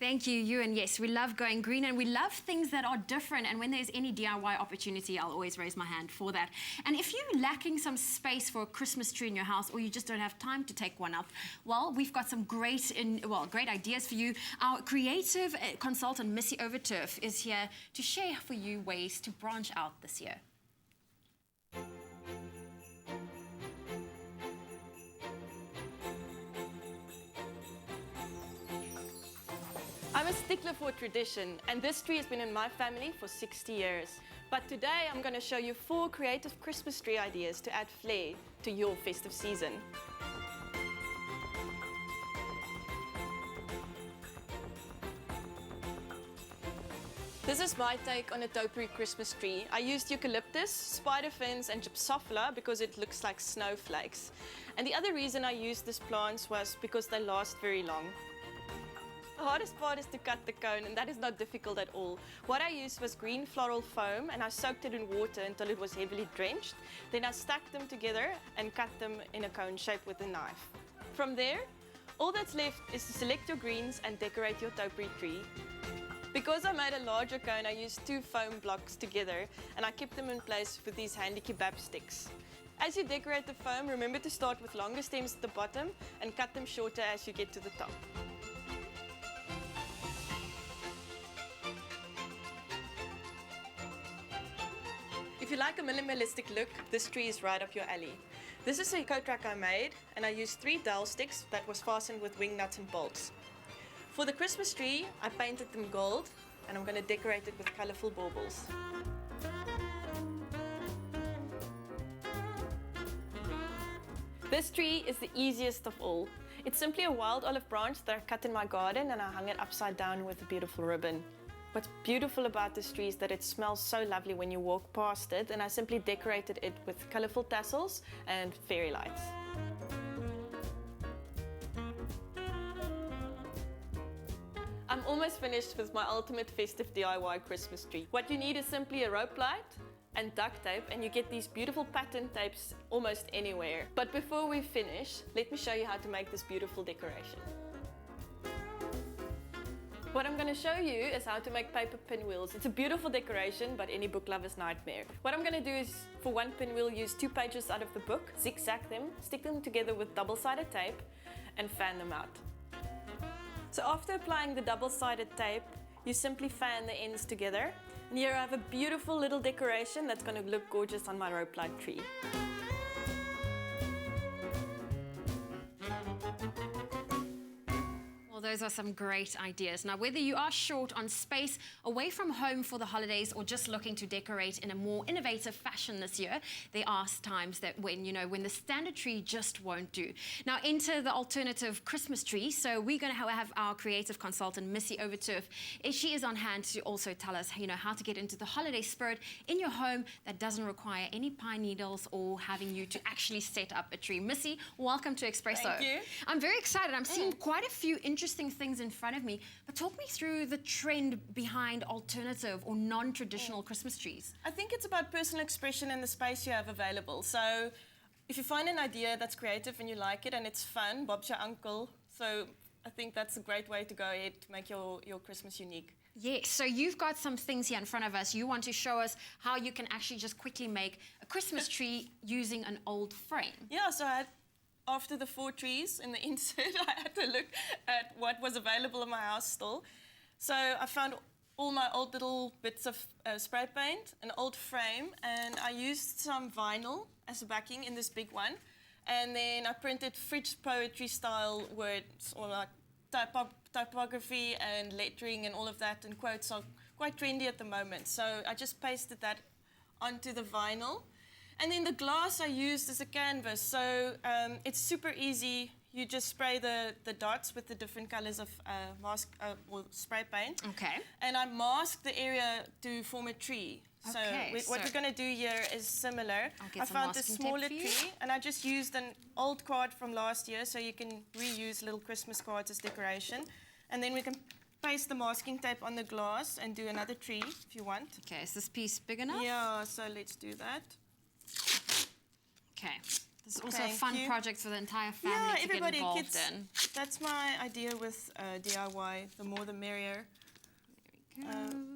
Thank you, Ewan. Yes, we love going green and we love things that are different. And when there's any DIY opportunity, I'll always raise my hand for that. And if you're lacking some space for a Christmas tree in your house, or you just don't have time to take one up, well, we've got some great ideas for you. Our creative consultant, Missy Overturf, is here to share for you ways to branch out this year. I'm a stickler for tradition, and this tree has been in my family for 60 years. But today I'm going to show you 4 creative Christmas tree ideas to add flair to your festive season. This is my take on a topiary Christmas tree. I used eucalyptus, spider fins and gypsophila because it looks like snowflakes. And the other reason I used these plants was because they last very long. The hardest part is to cut the cone, and that is not difficult at all. What I used was green floral foam, and I soaked it in water until it was heavily drenched. Then I stacked them together and cut them in a cone shape with a knife. From there, all that's left is to select your greens and decorate your topiary tree. Because I made a larger cone, I used 2 foam blocks together, and I kept them in place with these handy kebab sticks. As you decorate the foam, remember to start with longer stems at the bottom and cut them shorter as you get to the top. If you like a minimalistic look, this tree is right up your alley. This is a coat rack I made, and I used 3 dowel sticks that was fastened with wing nuts and bolts. For the Christmas tree, I painted them gold, and I'm going to decorate it with colourful baubles. This tree is the easiest of all. It's simply a wild olive branch that I cut in my garden, and I hung it upside down with a beautiful ribbon. What's beautiful about this tree is that it smells so lovely when you walk past it, and I simply decorated it with colourful tassels and fairy lights. I'm almost finished with my ultimate festive DIY Christmas tree. What you need is simply a rope light and duct tape, and you get these beautiful pattern tapes almost anywhere. But before we finish, let me show you how to make this beautiful decoration. What I'm going to show you is how to make paper pinwheels. It's a beautiful decoration, but any book lover's nightmare. What I'm going to do is, for one pinwheel, use 2 pages out of the book, zigzag them, stick them together with double-sided tape, and fan them out. So after applying the double-sided tape, you simply fan the ends together. And here I have a beautiful little decoration that's going to look gorgeous on my rope light tree. Those are some great ideas. Now, whether you are short on space, away from home for the holidays, or just looking to decorate in a more innovative fashion this year, there are times that when the standard tree just won't do. Now, enter the alternative Christmas tree. So we're going to have our creative consultant, Missy Overturf. She is on hand to also tell us, how to get into the holiday spirit in your home that doesn't require any pine needles or having you to actually set up a tree. Missy, welcome to Expresso. Thank you. I'm very excited. I'm seeing quite a few interesting things in front of me, but talk me through the trend behind alternative or non-traditional Christmas trees. I think it's about personal expression and the space you have available. So if you find an idea that's creative and you like it and it's fun, Bob's your uncle. So I think that's a great way to go ahead to make your Christmas unique. Yes, so you've got some things here in front of us. You want to show us how you can actually just quickly make a Christmas tree using an old frame. Yeah, so after the 4 trees in the insert, I had to look at what was available in my house still. So I found all my old little bits of spray paint, an old frame, and I used some vinyl as a backing in this big one. And then I printed fridge poetry style words, or like typography and lettering and all of that, and quotes are quite trendy at the moment. So I just pasted that onto the vinyl. And then the glass I used as a canvas, so it's super easy. You just spray the dots with the different colors of or spray paint. Okay. And I masked the area to form a tree. Okay, So what we're going to do here is similar. I found a smaller tree, and I just used an old card from last year, so you can reuse little Christmas cards as decoration. And then we can paste the masking tape on the glass and do another tree if you want. Okay, is this piece big enough? Yeah, so let's do that. Okay. This is also a Thank fun you. project for the entire family Yeah, to get everybody, involved kids. in. That's my idea with DIY. The more the merrier.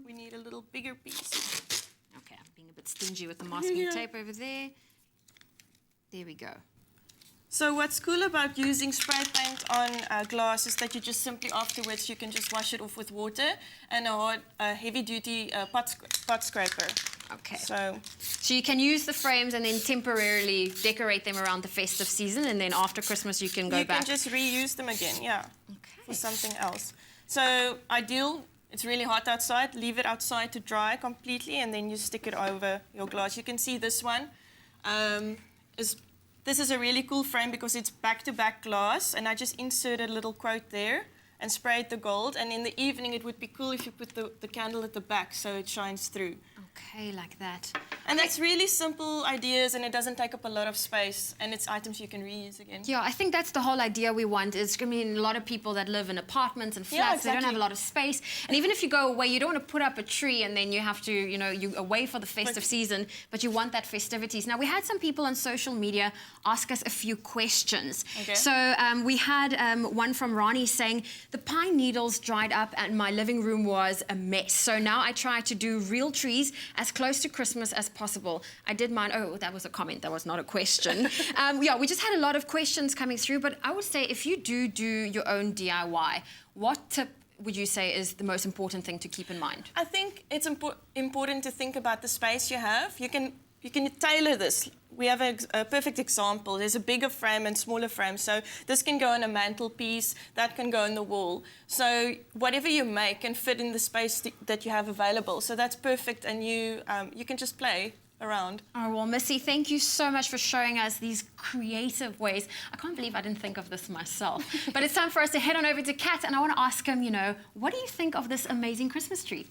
We need a little bigger piece. Okay, I'm being a bit stingy with the masking tape over there. There we go. So what's cool about using spray paint on glass is that you just simply afterwards you can just wash it off with water and a heavy-duty pot scraper. Okay. So you can use the frames and then temporarily decorate them around the festive season, and then after Christmas you can go back. You can just reuse them again, yeah, Okay. for something else. So ideal, it's really hot outside, leave it outside to dry completely, and then you stick it over your glass. You can see this one this is a really cool frame because it's back-to-back glass, and I just inserted a little quote there and sprayed the gold, and in the evening it would be cool if you put the candle at the back so it shines through. Okay, like that. And that's really simple ideas, and it doesn't take up a lot of space, and it's items you can reuse again. Yeah, I think that's the whole idea we want is, I mean, a lot of people that live in apartments and flats, they don't have a lot of space. And even if you go away, you don't want to put up a tree and then you have to, you know, you're away for the festive season, but you want that festivities. Now, we had some people on social media ask us a few questions. Okay. So we had one from Ronnie saying, the pine needles dried up and my living room was a mess. So now I try to do real trees as close to Christmas as possible. I did mine. Oh, that was a comment. That was not a question. Yeah, we just had a lot of questions coming through, but I would say if you do your own DIY, what tip would you say is the most important thing to keep in mind? I think it's important to think about the space you have. You can tailor this. We have a perfect example. There's a bigger frame and smaller frame. So this can go on a mantelpiece, that can go on the wall. So whatever you make can fit in the space that you have available. So that's perfect, and you can just play around. Oh, well, Missy, thank you so much for showing us these creative ways. I can't believe I didn't think of this myself. But it's time for us to head on over to Kat, and I want to ask him, you know, what do you think of this amazing Christmas tree?